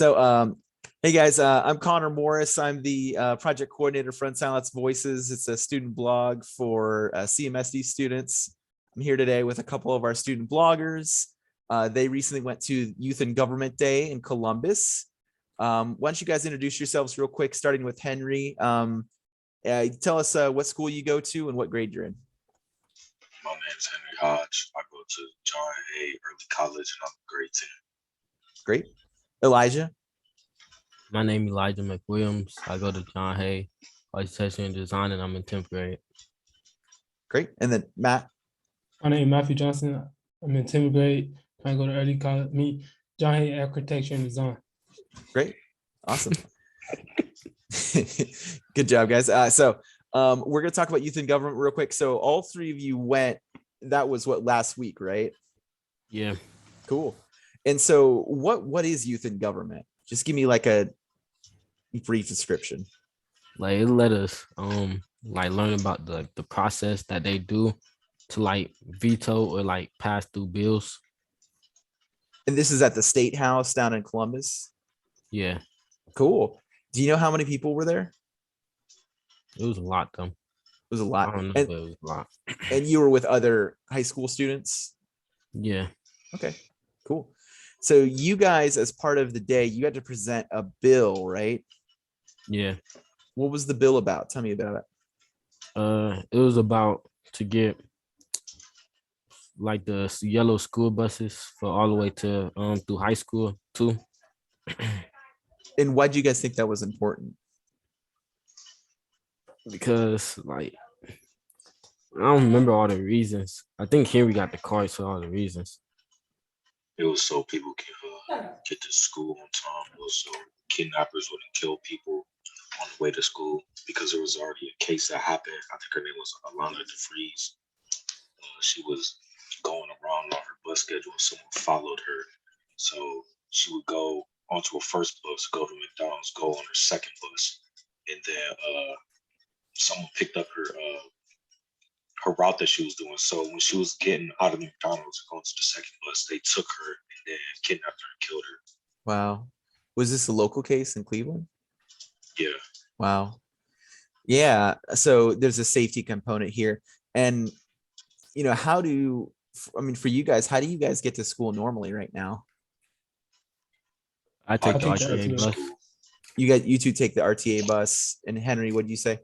So, hey guys, I'm Connor Morris. I'm the project coordinator for Unsilenced Voices. It's a student blog for CMSD students. I'm here today with a couple of our student bloggers. They recently went to Youth and Government Day in Columbus. Why don't you guys introduce yourselves real quick, starting with Henry. Tell us what school you go to and what grade you're in. My name is Henry Hodge. I go to John A. Early College and I'm grade 10. Great. Elijah. My name is Elijah McWilliams. I go to John Hay Architecture and Design, and I'm in 10th grade. Great. And then Matt. My name is Matthew Johnson. I'm in 10th grade. I go to early college. John Hay Architecture and Design. Great. Awesome. Good job, guys. So we're going to talk about youth and government real quick. So all three of you went, that was what, last week, right? Yeah. Cool. And so what is youth and government? Just give me like a brief description. Like it let us like learn about the process that they do to like veto or like pass through bills. And this is at the State House down in Columbus? Yeah. Cool. Do you know how many people were there? It was a lot though. It was a lot. I don't know, but it was a lot. And you were with other high school students? Yeah. Okay, cool. So you guys, as part of the day, you had to present a bill, right? Yeah. What was the bill about? Tell me about it. It was about to get like the yellow school buses for all the way to through high school too. And why do you guys think that was important? Because like I don't remember all the reasons. I think Henry got the cards for all the reasons. It was so people can get to school on time. It was so kidnappers wouldn't kill people on the way to school because there was already a case that happened. I think her name was Alana DeFries. She was going around on her bus schedule and someone followed her. So she would go onto her first bus, go to McDonald's, go on her second bus. And then someone picked up her route that she was doing. So when she was getting out of McDonald's and going to the second bus, they took her and then kidnapped her and killed her. Wow. Was this a local case in Cleveland? Yeah. Wow. Yeah. So there's a safety component here. And, you know, for you guys, how do you guys get to school normally right now? I take the RTA bus. You two take the RTA bus. And Henry, what do you say?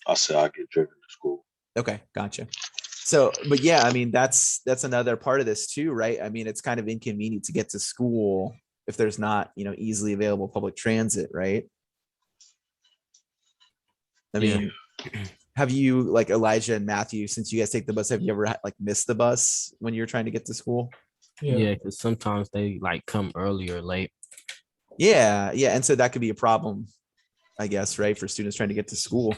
I said I get driven to school. Okay, gotcha. So, but yeah, I mean, that's another part of this too, right? I mean, it's kind of inconvenient to get to school if there's not, easily available public transit, right? I mean, have you, like Elijah and Matthew, since you guys take the bus, have you ever missed the bus when you're trying to get to school? Yeah, because sometimes they like come early or late. Yeah, and so that could be a problem, I guess, right, for students trying to get to school.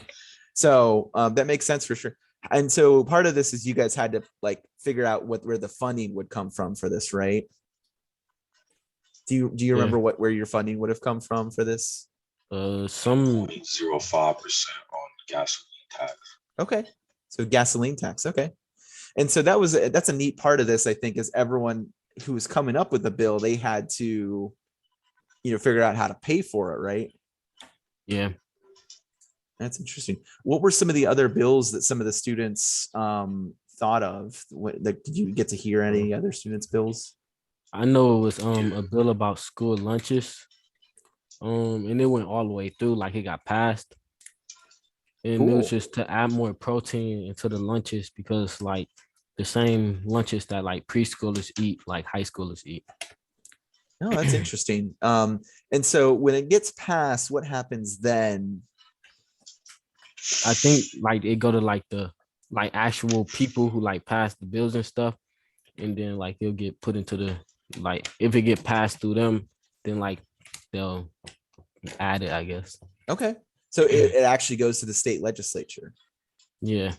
So that makes sense for sure. And so part of this is you guys had to figure out where the funding would come from for this, right? Do you remember where your funding would have come from for this? Some 0.05% on gasoline tax. Okay, so gasoline tax. Okay, and so that's a neat part of this, I think, is everyone who was coming up with the bill, they had to, figure out how to pay for it, right? Yeah. That's interesting. What were some of the other bills that some of the students thought of? Did you get to hear any other students' bills? I know it was a bill about school lunches. And it went all the way through, like it got passed. And It was just to add more protein into the lunches because like the same lunches that like preschoolers eat, like high schoolers eat. No, that's interesting. And so when it gets passed, what happens then? I think like it go to like the actual people who like pass the bills and stuff, and then like it'll get put into the if it get passed through them, then like they'll add it, I guess. Okay, so it actually goes to the state legislature. Yeah.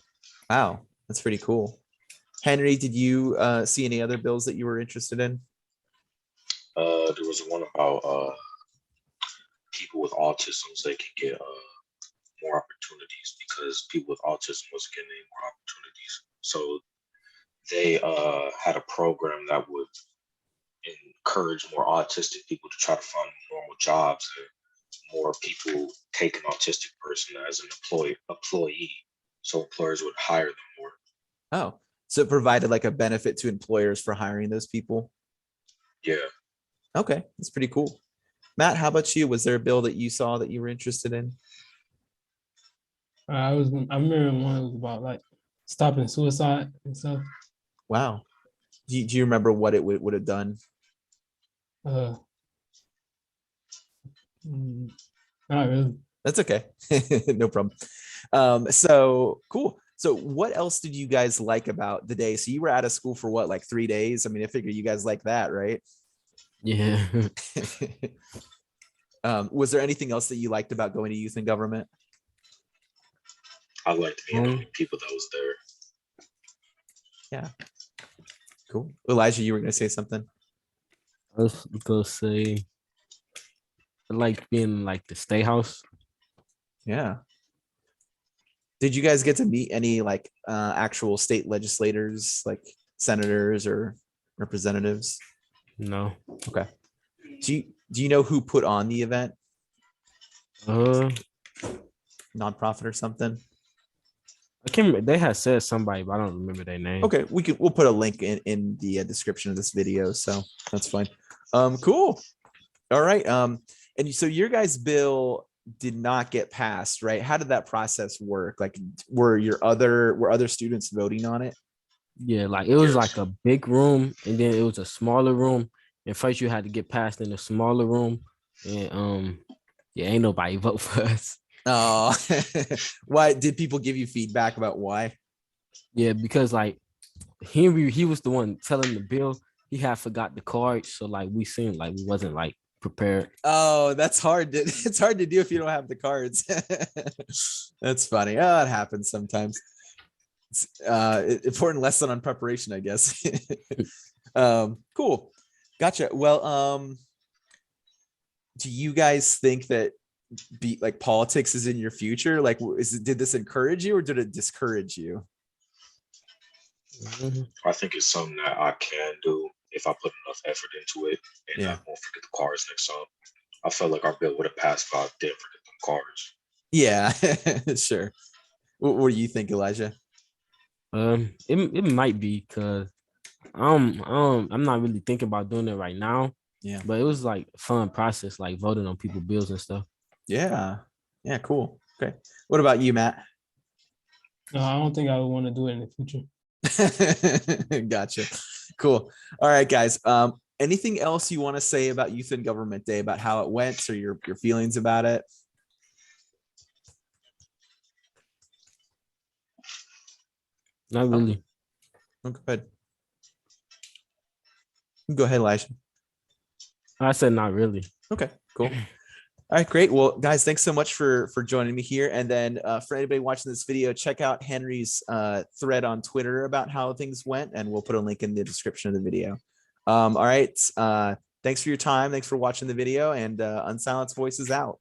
Wow, that's pretty cool. Henry, did you see any other bills that you were interested in? There was one about people with autism, so they can get more opportunities because people with autism wasn't getting any more opportunities. So they had a program that would encourage more autistic people to try to find jobs and more people take an autistic person as an employee. So employers would hire them more. Oh, so it provided like a benefit to employers for hiring those people. Yeah. Okay, that's pretty cool. Matt, how about you? Was there a bill that you saw that you were interested in? I remember one was about like stopping suicide and stuff. Wow. Do you remember what it would have done? Not really. That's okay. No problem. So cool. So what else did you guys like about the day? So you were out of school for what, like 3 days? I mean, I figure you guys like that, right? Yeah. Was there anything else that you liked about going to youth and government? I liked being the only people that was there. Yeah. Cool. Elijah, you were going to say something? I was gonna say I like being like the state house. Yeah. Did you guys get to meet any like actual state legislators, like senators or representatives? No. Okay. Do you know who put on the event? Nonprofit or something? I can't remember. They had said somebody, but I don't remember their name. Okay, we'll put a link in the description of this video, so that's fine. Cool. All right. And so your guys' bill did not get passed, right? How did that process work? Like, were other students voting on it? Yeah, like it was like a big room, and then it was a smaller room. And first, you had to get passed in the smaller room, and yeah, ain't nobody vote for us. Oh, why did people give you feedback about why? Yeah, because like he was the one telling the bill. He had forgot the cards, so like we seemed like we wasn't like prepared. Oh, that's hard. It's hard to do if you don't have the cards. That's funny. Oh, it happens sometimes. It's, important lesson on preparation, I guess. Cool. Gotcha. Well, do you guys think that like politics is in your future? Like, did this encourage you or did it discourage you? I think it's something that I can do if I put enough effort into it, and I won't forget the cards next time. I felt like our bill would have passed if I didn't forget the cards. Yeah, sure. What do you think, Elijah? It might be because I'm not really thinking about doing it right now. Yeah, but it was like a fun process, like voting on people's bills and stuff. Yeah, cool. Okay. What about you, Matt? No, I don't think I would want to do it in the future. Gotcha. Cool. All right, guys. Anything else you want to say about Youth and Government Day, about how it went or your feelings about it? Not really. Oh, go ahead. Go ahead, Elijah. I said not really. Okay, cool. All right, great. Well, guys, thanks so much for joining me here. And then for anybody watching this video, check out Henry's thread on Twitter about how things went, and we'll put a link in the description of the video. All right. Thanks for your time. Thanks for watching the video, and Unsilenced Voices out.